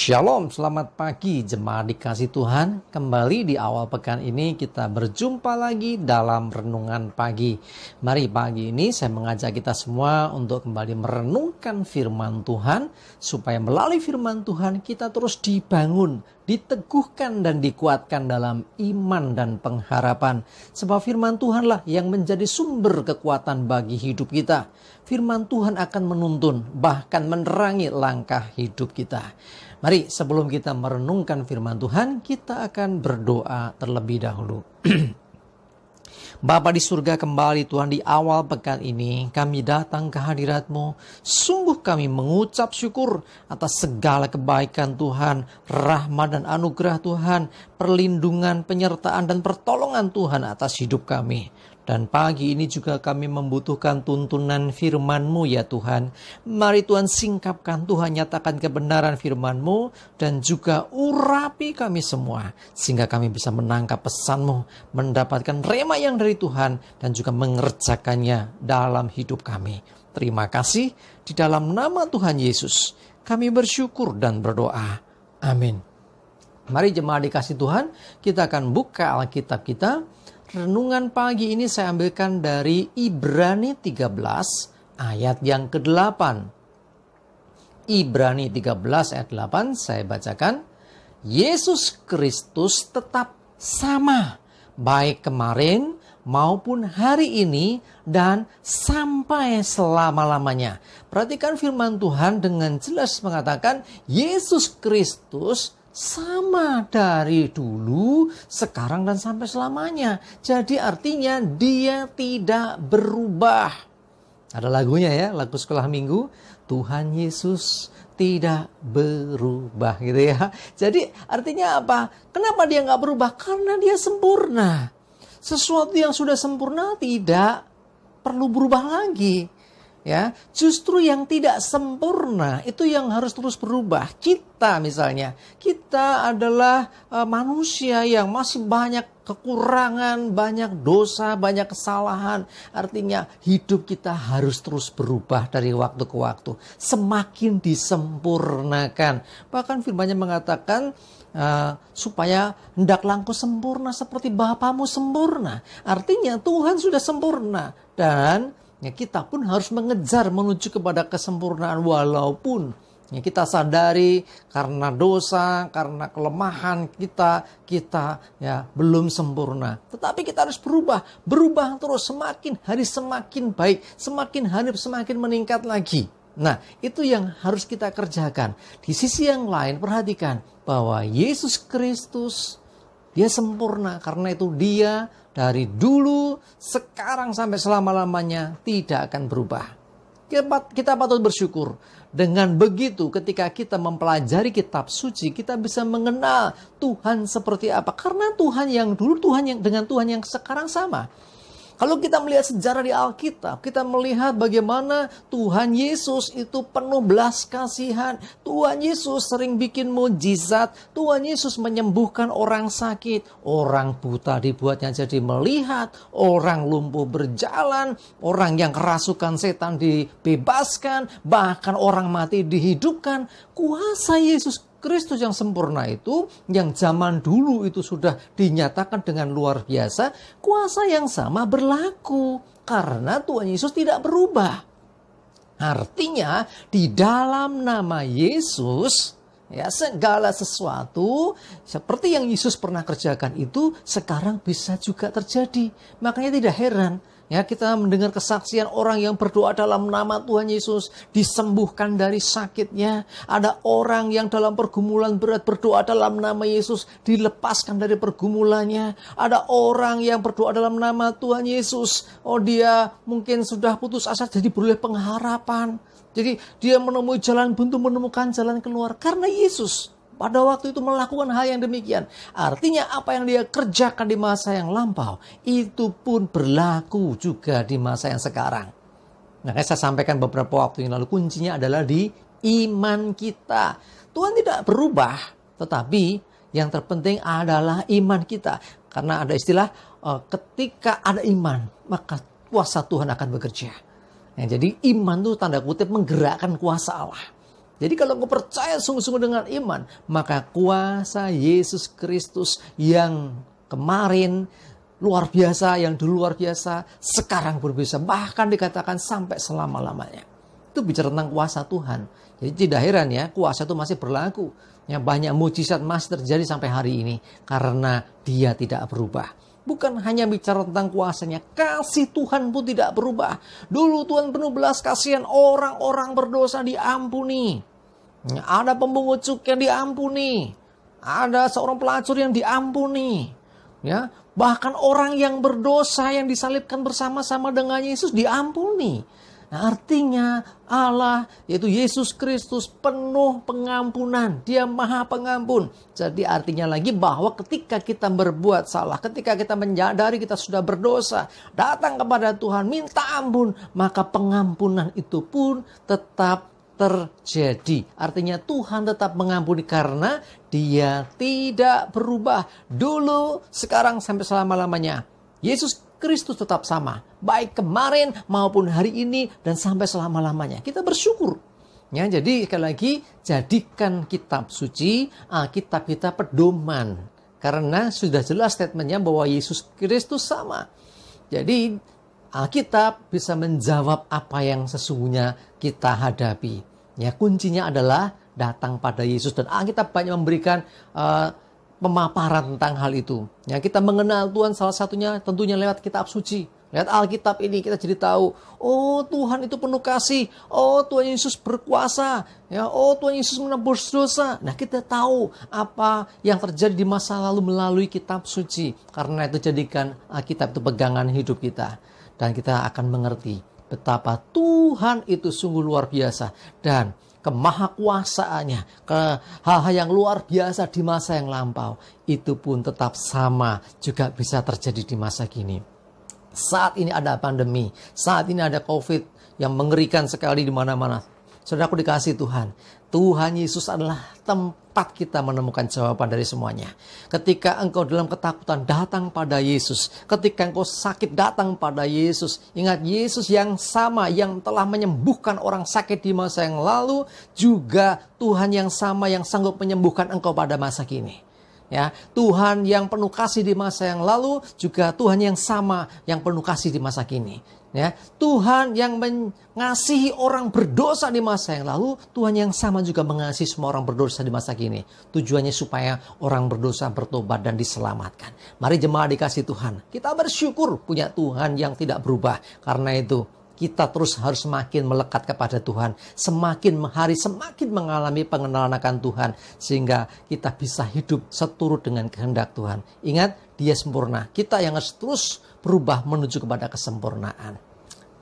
Shalom, selamat pagi jemaat dikasih Tuhan. Kembali di awal pekan ini kita berjumpa lagi dalam renungan pagi. Mari pagi ini saya mengajak kita semua untuk kembali merenungkan firman Tuhan, supaya melalui firman Tuhan kita terus dibangun, diteguhkan dan dikuatkan dalam iman dan pengharapan. Sebab firman Tuhanlah yang menjadi sumber kekuatan bagi hidup kita. Firman Tuhan akan menuntun, bahkan menerangi langkah hidup kita. Mari sebelum kita merenungkan firman Tuhan, kita akan berdoa terlebih dahulu. Bapa di surga, kembali Tuhan di awal pekan ini kami datang ke hadirat-Mu. Sungguh kami mengucap syukur atas segala kebaikan Tuhan, rahmat dan anugerah Tuhan, perlindungan, penyertaan dan pertolongan Tuhan atas hidup kami. Dan pagi ini juga kami membutuhkan tuntunan firman-Mu ya Tuhan. Mari Tuhan singkapkan, Tuhan nyatakan kebenaran firman-Mu dan juga urapi kami semua. Sehingga kami bisa menangkap pesan-Mu, mendapatkan rema yang dari Tuhan dan juga mengerjakannya dalam hidup kami. Terima kasih di dalam nama Tuhan Yesus. Kami bersyukur dan berdoa. Amin. Mari jemaat dikasih Tuhan, kita akan buka Alkitab kita. Renungan pagi ini saya ambilkan dari Ibrani 13 ayat yang ke-8. Ibrani 13 ayat 8 saya bacakan. Yesus Kristus tetap sama, baik kemarin maupun hari ini dan sampai selama-lamanya. Perhatikan firman Tuhan dengan jelas mengatakan Yesus Kristus sama dari dulu, sekarang dan sampai selamanya. Jadi artinya dia tidak berubah. Ada lagunya ya, lagu sekolah minggu. Tuhan Yesus tidak berubah gitu ya. Jadi artinya apa? Kenapa dia nggak berubah? Karena dia sempurna. Sesuatu yang sudah sempurna tidak perlu berubah lagi. Ya, justru yang tidak sempurna itu yang harus terus berubah. Kita misalnya, kita adalah manusia yang masih banyak kekurangan, banyak dosa, banyak kesalahan. Artinya hidup kita harus terus berubah dari waktu ke waktu, semakin disempurnakan. Bahkan firman-Nya mengatakan supaya hendaklah engkau sempurna seperti Bapamu sempurna. Artinya Tuhan sudah sempurna dan ya, kita pun harus mengejar menuju kepada kesempurnaan walaupun ya, kita sadari karena dosa, karena kelemahan kita ya belum sempurna. Tetapi kita harus berubah terus, semakin hari semakin baik, semakin hari semakin meningkat lagi. Nah, itu yang harus kita kerjakan. Di sisi yang lain, perhatikan bahwa Yesus Kristus dia sempurna, karena itu dia dari dulu, sekarang sampai selama-lamanya tidak akan berubah. Kita patut bersyukur. Dengan begitu ketika kita mempelajari kitab suci, kita bisa mengenal Tuhan seperti apa. Karena Tuhan yang dulu, dengan Tuhan yang sekarang sama. Kalau kita melihat sejarah di Alkitab, kita melihat bagaimana Tuhan Yesus itu penuh belas kasihan. Tuhan Yesus sering bikin mujizat. Tuhan Yesus menyembuhkan orang sakit. Orang buta dibuatnya jadi melihat. Orang lumpuh berjalan. Orang yang kerasukan setan dibebaskan. Bahkan orang mati dihidupkan. Kuasa Yesus Kristus yang sempurna itu, yang zaman dulu itu sudah dinyatakan dengan luar biasa, kuasa yang sama berlaku karena Tuhan Yesus tidak berubah. Artinya di dalam nama Yesus, ya segala sesuatu seperti yang Yesus pernah kerjakan itu sekarang bisa juga terjadi. Makanya tidak heran ya kita mendengar kesaksian orang yang berdoa dalam nama Tuhan Yesus disembuhkan dari sakitnya. Ada orang yang dalam pergumulan berat berdoa dalam nama Yesus dilepaskan dari pergumulannya. Ada orang yang berdoa dalam nama Tuhan Yesus, dia mungkin sudah putus asa jadi beroleh pengharapan. Jadi dia menemui jalan buntu, menemukan jalan keluar karena Yesus pada waktu itu melakukan hal yang demikian. Artinya apa yang dia kerjakan di masa yang lampau, itu pun berlaku juga di masa yang sekarang. Nah, saya sampaikan beberapa waktu yang lalu, kuncinya adalah di iman kita. Tuhan tidak berubah, tetapi yang terpenting adalah iman kita. Karena ada istilah, ketika ada iman, maka kuasa Tuhan akan bekerja. Nah, jadi iman itu tanda kutip menggerakkan kuasa Allah. Jadi kalau engkau percaya sungguh-sungguh dengan iman, maka kuasa Yesus Kristus yang kemarin luar biasa, yang dulu luar biasa, sekarang pun bisa, bahkan dikatakan sampai selama-lamanya. Itu bicara tentang kuasa Tuhan. Jadi tidak heran ya, kuasa itu masih berlaku. Ya, banyak mujizat masih terjadi sampai hari ini karena Dia tidak berubah. Bukan hanya bicara tentang kuasanya, kasih Tuhan pun tidak berubah. Dulu Tuhan penuh belas kasihan, orang-orang berdosa diampuni. Ada pemungut cukai yang diampuni. Ada seorang pelacur yang diampuni. Ya, bahkan orang yang berdosa yang disalibkan bersama-sama dengan Yesus diampuni. Nah, artinya Allah, yaitu Yesus Kristus, penuh pengampunan. Dia maha pengampun. Jadi artinya lagi bahwa ketika kita berbuat salah, ketika kita menyadari kita sudah berdosa, datang kepada Tuhan, minta ampun, maka pengampunan itu pun tetap terjadi. Artinya Tuhan tetap mengampuni karena Dia tidak berubah. Dulu, sekarang, sampai selama-lamanya. Yesus Kristus tetap sama, baik kemarin maupun hari ini dan sampai selama-lamanya. Kita bersyukur. Ya, jadi sekali lagi, jadikan kitab suci, Alkitab kita pedoman. Karena sudah jelas statementnya bahwa Yesus Kristus sama. Jadi Alkitab bisa menjawab apa yang sesungguhnya kita hadapi. Ya, kuncinya adalah datang pada Yesus, dan Alkitab banyak memberikan pemaparan tentang hal itu. Ya, kita mengenal Tuhan salah satunya tentunya lewat kitab suci. Lewat Alkitab ini kita jadi tahu, oh Tuhan itu penuh kasih, oh Tuhan Yesus berkuasa, ya, oh Tuhan Yesus menebus dosa. Nah, kita tahu apa yang terjadi di masa lalu melalui kitab suci. Karena itu jadikan Alkitab itu pegangan hidup kita. Dan kita akan mengerti betapa Tuhan itu sungguh luar biasa. Dan kemahakuasaannya, ke hal-hal yang luar biasa di masa yang lampau, itu pun tetap sama juga bisa terjadi di masa kini. Saat ini ada pandemi, saat ini ada COVID yang mengerikan sekali di mana-mana. Saudaraku dikasih Tuhan, Tuhan Yesus adalah tempat kita menemukan jawaban dari semuanya. Ketika engkau dalam ketakutan, datang pada Yesus. Ketika engkau sakit, datang pada Yesus. Ingat, Yesus yang sama yang telah menyembuhkan orang sakit di masa yang lalu, juga Tuhan yang sama yang sanggup menyembuhkan engkau pada masa kini. Ya, Tuhan yang penuh kasih di masa yang lalu, juga Tuhan yang sama yang penuh kasih di masa kini. Ya, Tuhan yang mengasihi orang berdosa di masa yang lalu, Tuhan yang sama juga mengasihi semua orang berdosa di masa kini. Tujuannya supaya orang berdosa bertobat dan diselamatkan. Mari jemaat dikasih Tuhan, kita bersyukur punya Tuhan yang tidak berubah. Karena itu kita terus harus semakin melekat kepada Tuhan. Semakin hari semakin mengalami pengenalan akan Tuhan. Sehingga kita bisa hidup seturut dengan kehendak Tuhan. Ingat, Dia sempurna. Kita yang harus terus berubah menuju kepada kesempurnaan.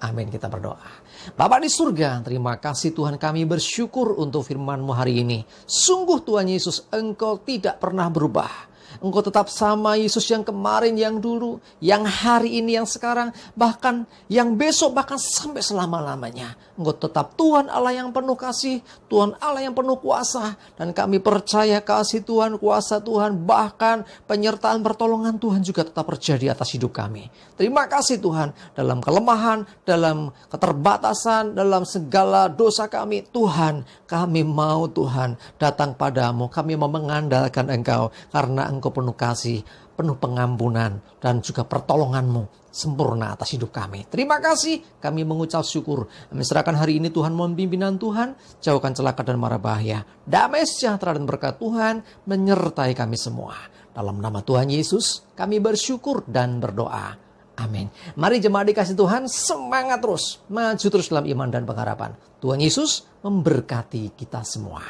Amin, kita berdoa. Bapa di surga, terima kasih Tuhan, kami bersyukur untuk firman-Mu hari ini. Sungguh Tuhan Yesus, Engkau tidak pernah berubah. Engkau tetap sama, Yesus, yang kemarin, yang dulu, yang hari ini, yang sekarang, bahkan yang besok, bahkan sampai selama-lamanya. Engkau tetap Tuhan Allah yang penuh kasih, Tuhan Allah yang penuh kuasa. Dan kami percaya kasih Tuhan, kuasa Tuhan, bahkan penyertaan pertolongan Tuhan juga tetap terjadi atas hidup kami. Terima kasih Tuhan, dalam kelemahan, dalam keterbatasan, dalam segala dosa kami, Tuhan, kami mau Tuhan datang padamu. Kami mau mengandalkan Engkau, karena Engkau penuh kasih, penuh pengampunan, dan juga pertolongan-Mu sempurna atas hidup kami. Terima kasih, kami mengucap syukur. Kami serahkan hari ini Tuhan, mohon pimpinan Tuhan, jauhkan celaka dan mara bahaya. Damai sejahtera dan berkat Tuhan menyertai kami semua. Dalam nama Tuhan Yesus, kami bersyukur dan berdoa. Amin. Mari jemaat dikasih Tuhan, semangat terus, maju terus dalam iman dan pengharapan. Tuhan Yesus memberkati kita semua.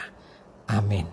Amin.